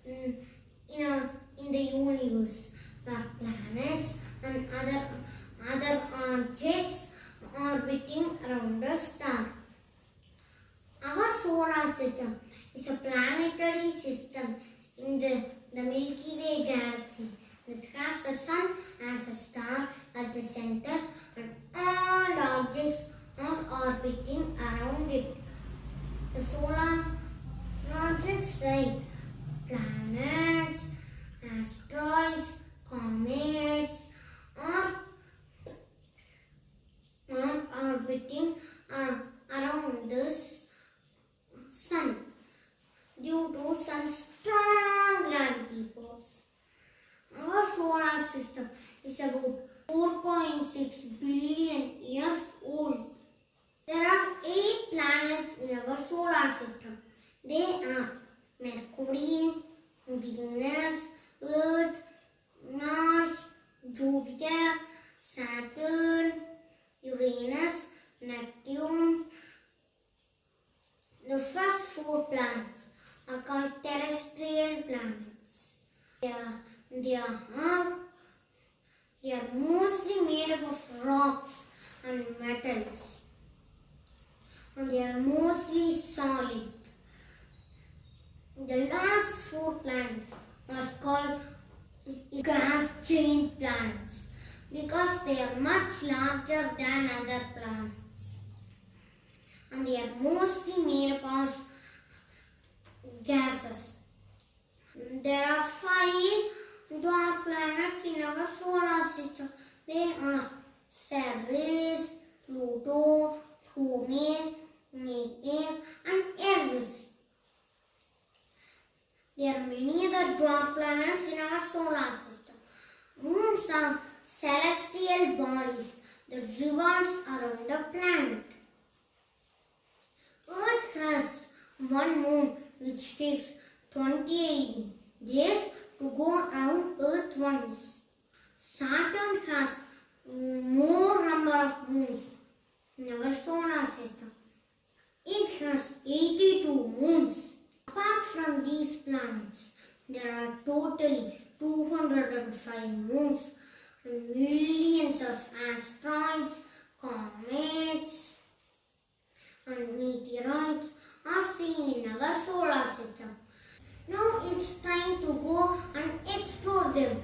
in, in the universe, where planets and other objects orbiting around a star. Our solar system is a planetary system in the Milky Way galaxy that has the sun as a star at the center and all the objects are orbiting around it. The solar objects like planets, asteroids, comets are orbiting around this sun due to sun's strong gravity force. Our solar system is about 4.6 billion years old. There are 8 planets in our solar system. They are Mercury, Venus, Earth, Mars, Jupiter, Saturn, Uranus, Neptune. The first 4 planets are called terrestrial planets. They are mostly made up of rocks and metals, and they are mostly solid. The last 4 planets was called gas giant planets because they are much larger than other planets, and they are mostly made up of gases. There are 5 dwarf planets in our solar system. They are Ceres, Pluto, Thuone, Neptune and Eris. There are many other dwarf planets in our solar system. Moons are celestial bodies that revolves around a planet. Earth has one moon which takes 28 days to go around Earth once. Saturn has more number of moons in our solar system. It has 82 moons. Apart from these planets, there are totally 205 moons and millions of asteroids, comets and meteoroids are seen in our solar system. Now it's time to go and explore them